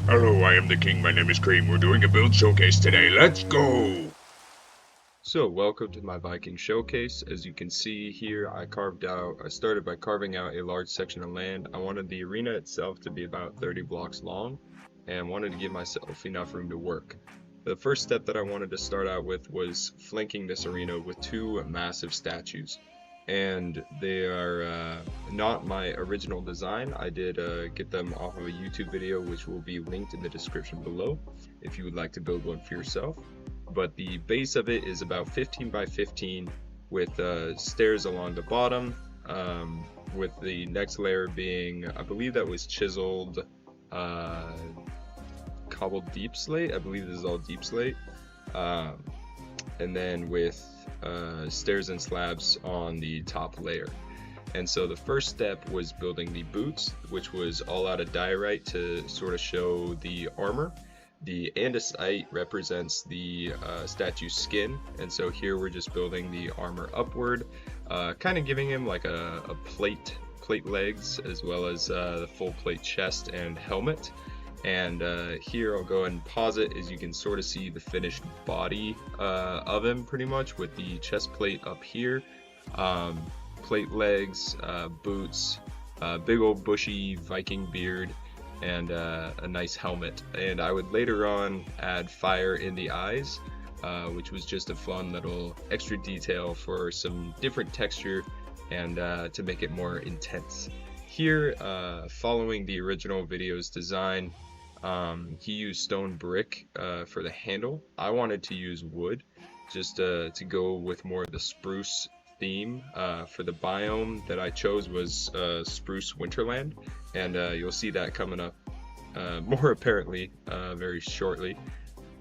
Hello, I am the king. My name is Cream. We're doing a build showcase today. Let's go! So welcome to my Viking showcase. As you can see here, I started by carving out a large section of land. I wanted the arena itself to be about 30 blocks long and wanted to give myself enough room to work. The first step that I wanted to start out with was flanking this arena with two massive statues. And they are not my original design. I did get them off of a YouTube video, which will be linked in the description below if you would like to build one for yourself. But the base of it is about 15 by 15 with stairs along the bottom, with the next layer being, I believe that was chiseled cobbled deep slate. I believe this is all deep slate. And then with stairs and slabs on the top layer. And so the first step was building the boots, which was all out of diorite to sort of show the armor. The andesite represents the statue's skin, and so here we're just building the armor upward, kind of giving him like a plate legs, as well as the full plate chest and helmet. And here I'll go and pause it, as you can sort of see the finished body of him pretty much, with the chest plate up here, plate legs, boots, big old bushy Viking beard, and a nice helmet. And I would later on add fire in the eyes, which was just a fun little extra detail for some different texture and to make it more intense. Here, following the original video's design, he used stone brick for the handle. I wanted to use wood just to go with more of the spruce theme. For the biome that I chose was spruce winterland, and you'll see that coming up more apparently very shortly.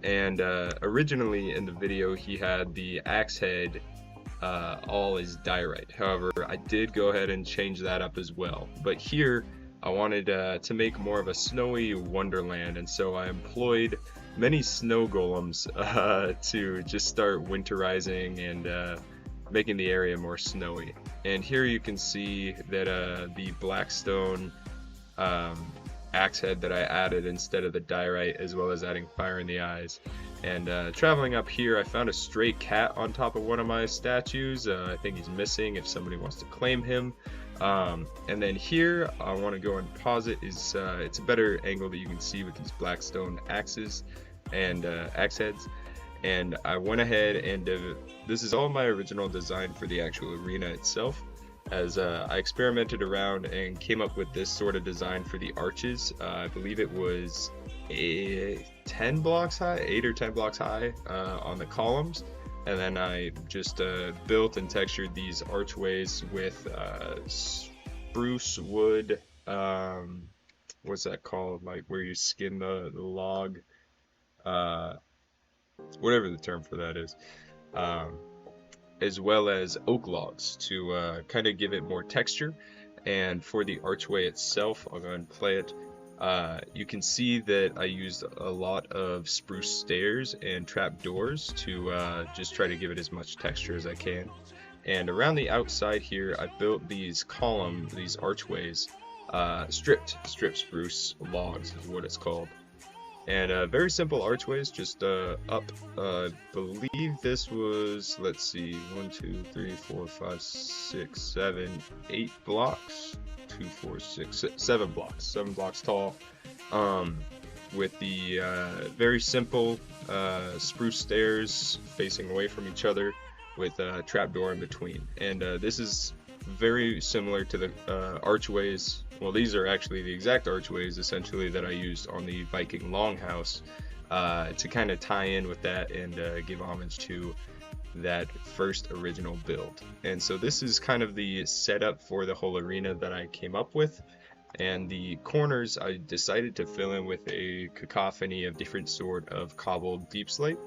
And originally in the video he had the axe head all as diorite. However, I did go ahead and change that up as well. But here I wanted to make more of a snowy wonderland, and so I employed many snow golems to just start winterizing and making the area more snowy. And here you can see that the blackstone axe head that I added instead of the diorite, as well as adding fire in the eyes. And traveling up here, I found a stray cat on top of one of my statues. I think he's missing if somebody wants to claim him. And then here, I want to go and pause it. It's a better angle that you can see with these blackstone axes and axe heads. And I went ahead and this is all my original design for the actual arena itself, as I experimented around and came up with this sort of design for the arches. I believe it was 10 blocks high, 8 or 10 blocks high on the columns. And then I just built and textured these archways with spruce wood, what's that called, like where you skin the log, whatever the term for that is, as well as oak logs to kind of give it more texture. And for the archway itself, I'll go ahead and play it. You can see that I used a lot of spruce stairs and trap doors to just try to give it as much texture as I can. And around the outside here, I built these these archways, stripped spruce logs is what it's called. And very simple archways, just up, I believe this was, let's see, 1, 2, 3, 4, 5, 6, 7, 8 blocks. 2, 4, 6, 7 blocks, 7 blocks tall, with the very simple spruce stairs facing away from each other with a trapdoor in between. And this is very similar to the archways. Well, these are actually the exact archways essentially that I used on the Viking longhouse to kind of tie in with that and give homage to that first original build. And so this is kind of the setup for the whole arena that I came up with. And the corners I decided to fill in with a cacophony of different sort of cobbled deep slate,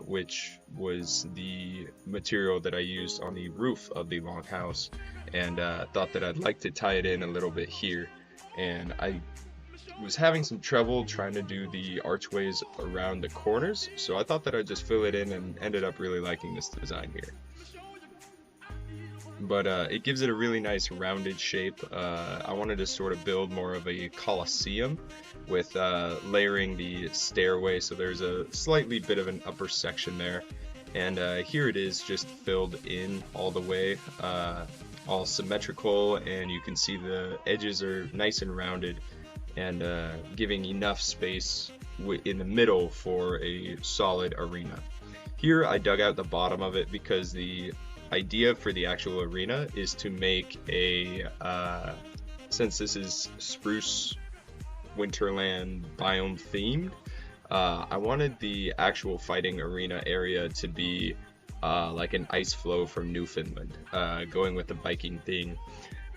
which was the material that I used on the roof of the longhouse, and thought that I'd like to tie it in a little bit here. And I was having some trouble trying to do the archways around the corners, so I thought that I'd just fill it in, and ended up really liking this design here. but it gives it a really nice rounded shape. I wanted to sort of build more of a coliseum with layering the stairway, so there's a slightly bit of an upper section there, and here it is just filled in all the way, all symmetrical, and you can see the edges are nice and rounded, and giving enough space in the middle for a solid arena. Here I dug out the bottom of it because the idea for the actual arena is to make a, since this is spruce winterland biome themed, I wanted the actual fighting arena area to be like an ice flow from Newfoundland, going with the Viking theme.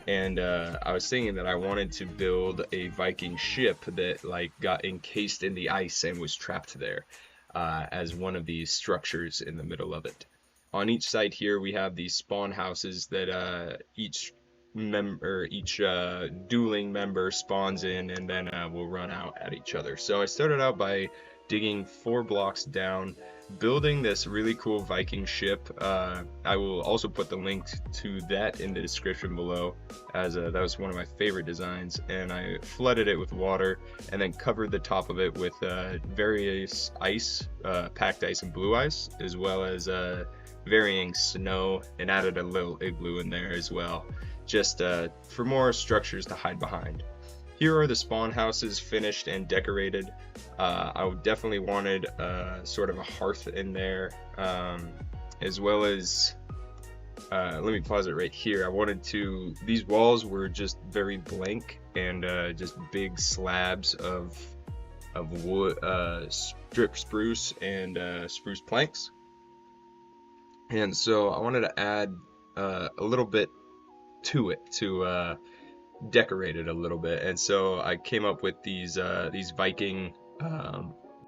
And I was thinking that I wanted to build a Viking ship that like got encased in the ice and was trapped there, as one of these structures in the middle of it. On each side here we have these spawn houses that each dueling member spawns in, and then will run out at each other. So I started out by digging 4 blocks down, building this really cool Viking ship. I will also put the link to that in the description below, as that was one of my favorite designs, and I flooded it with water and then covered the top of it with various ice, packed ice and blue ice, as well as varying snow, and added a little igloo in there as well, just for more structures to hide behind. Here are the spawn houses finished and decorated. I definitely wanted sort of a hearth in there, as well as, let me pause it right here. I wanted to, these walls were just very blank and just big slabs of wood, strip spruce and spruce planks. And so I wanted to add a little bit to it to decorate it a little bit, and so I came up with these Viking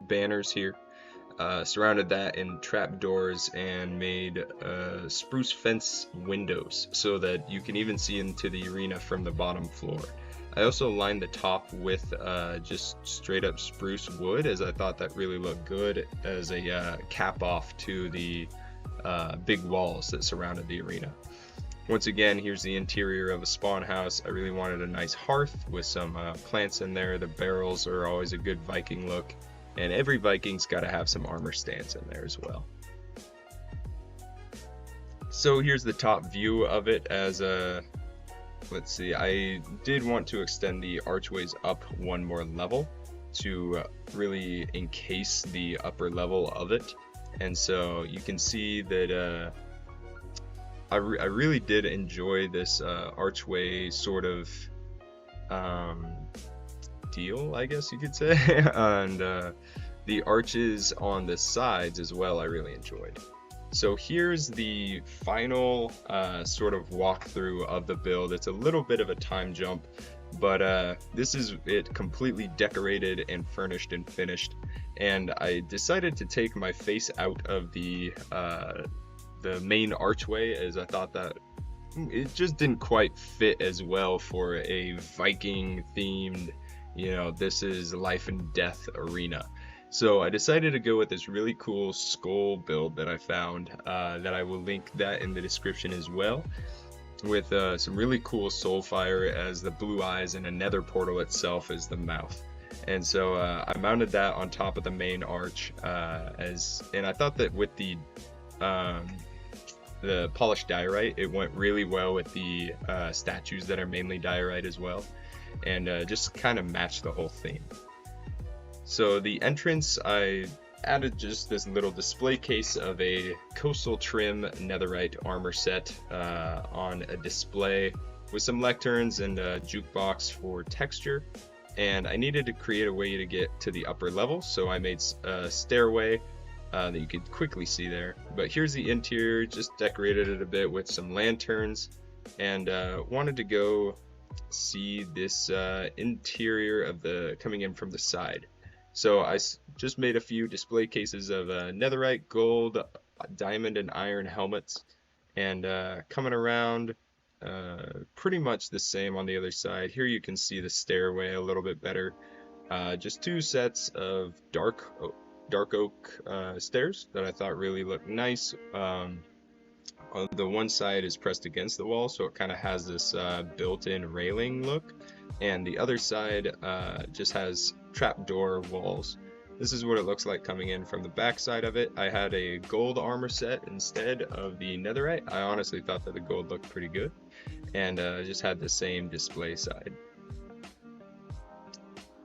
banners here, surrounded that in trapdoors, and made spruce fence windows so that you can even see into the arena from the bottom floor. I also lined the top with just straight up spruce wood, as I thought that really looked good as a cap off to the big walls that surrounded the arena. Once again, here's the interior of a spawn house. I really wanted a nice hearth with some plants in there. The barrels are always a good Viking look, and every Viking's got to have some armor stance in there as well. So here's the top view of it as a, let's see, I did want to extend the archways up one more level to really encase the upper level of it. And so you can see that I really did enjoy this archway sort of deal, I guess you could say, and the arches on the sides as well I really enjoyed. So here's the final sort of walkthrough of the build. It's a little bit of a time jump, but this is it completely decorated and furnished and finished. And I decided to take my face out of the main archway, as I thought that it just didn't quite fit as well for a Viking themed, you know, this is life and death arena. So I decided to go with this really cool skull build that I found, that I will link that in the description as well, with some really cool soulfire as the blue eyes and a nether portal itself as the mouth. And so I mounted that on top of the main arch, and I thought that with the polished diorite, it went really well with the statues that are mainly diorite as well, and just kind of matched the whole theme. So the entrance, I added just this little display case of a coastal trim netherite armor set on a display with some lecterns and a jukebox for texture. And I needed to create a way to get to the upper level, so I made a stairway that you could quickly see there. But here's the interior, just decorated it a bit with some lanterns, and wanted to go see this interior of the coming in from the side. So I just made a few display cases of netherite, gold, diamond, and iron helmets, and coming around pretty much the same on the other side. Here you can see the stairway a little bit better. Just 2 sets of dark oak stairs that I thought really looked nice, the one side is pressed against the wall, so it kind of has this built-in railing look, and the other side just has trapdoor walls. This is what it looks like coming in from the back side of it. I had a gold armor set instead of the netherite. I honestly thought that the gold looked pretty good, and just had the same display side.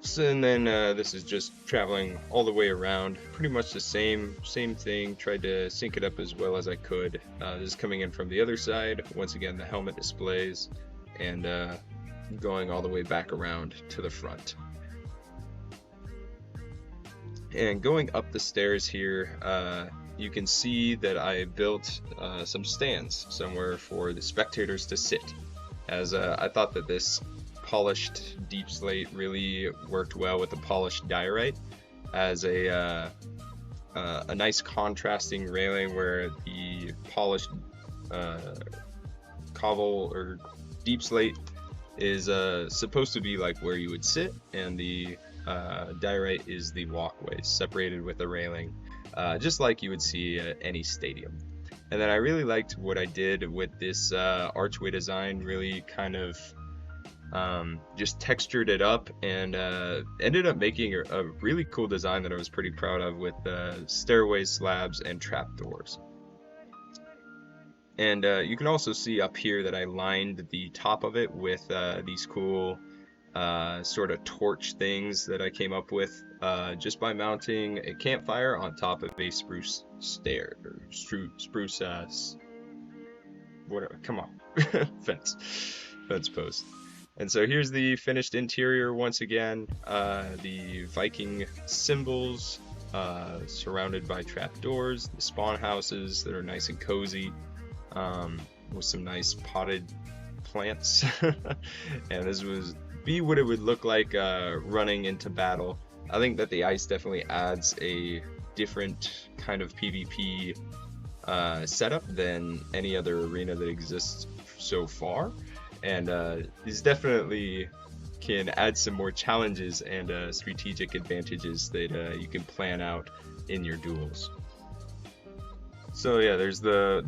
So, and then this is just traveling all the way around, pretty much the same thing. Tried to sync it up as well as I could. This is coming in from the other side. Once again, the helmet displays, and going all the way back around to the front. And going up the stairs here, you can see that I built some stands somewhere for the spectators to sit, as I thought that this polished deep slate really worked well with the polished diorite as a nice contrasting railing, where the polished cobble or deep slate is supposed to be like where you would sit, and the diorite is the walkway separated with a railing, just like you would see at any stadium. And then I really liked what I did with this archway design, really kind of just textured it up, and ended up making a really cool design that I was pretty proud of, with stairways, slabs, and trapdoors. And you can also see up here that I lined the top of it with these cool sort of torch things that I came up with just by mounting a campfire on top of a spruce stair, or spruce whatever, come on, fence post. And so here's the finished interior once again. The Viking symbols surrounded by trapdoors, the spawn houses that are nice and cozy, with some nice potted plants. And this would be what it would look like running into battle. I think that the ice definitely adds a different kind of PvP setup than any other arena that exists so far. And these definitely can add some more challenges and strategic advantages that you can plan out in your duels. So yeah, there's the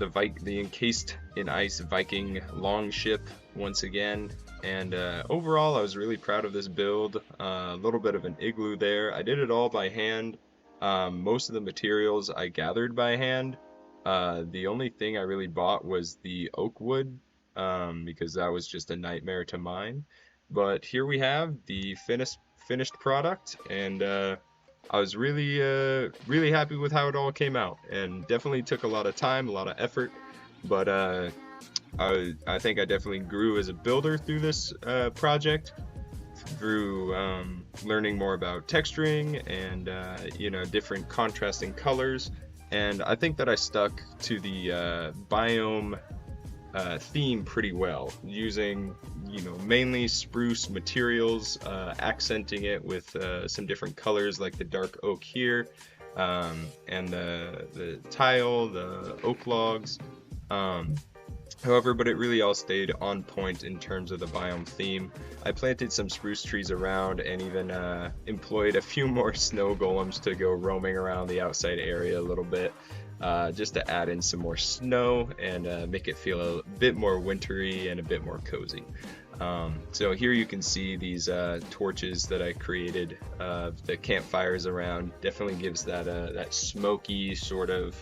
encased in ice Viking longship once again. And overall, I was really proud of this build. A little bit of an igloo there. I did it all by hand. Most of the materials I gathered by hand. The only thing I really bought was the oak wood, because that was just a nightmare to mine. But here we have the finished product, and I was really happy with how it all came out, and definitely took a lot of time, a lot of effort, but I think I definitely grew as a builder through this project, through learning more about texturing and different contrasting colors. And I think that I stuck to the biome theme pretty well, using mainly spruce materials, accenting it with some different colors like the dark oak here, and the tile, the oak logs. However, but it really all stayed on point in terms of the biome theme. I planted some spruce trees around, and even employed a few more snow golems to go roaming around the outside area a little bit, just to add in some more snow and make it feel a bit more wintry and a bit more cozy. So here you can see these torches that I created, the campfires around. Definitely gives that smoky sort of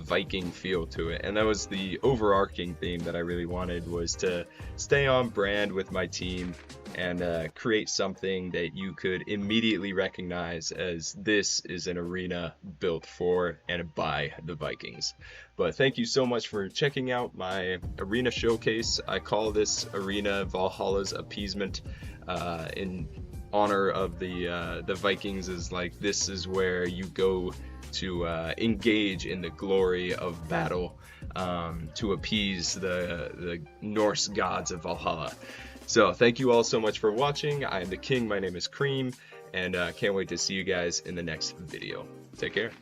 Viking feel to it, and that was the overarching theme that I really wanted, was to stay on brand with my team and create something that you could immediately recognize as this is an arena built for and by the Vikings. But thank you so much for checking out my arena showcase. I call this arena Valhalla's Apeasement, in honor of the Vikings. Is like, this is where you go to engage in the glory of battle, to appease the Norse gods of Valhalla. So thank you all so much for watching. I am the King, my name is Cream, and can't wait to see you guys in the next video. Take care.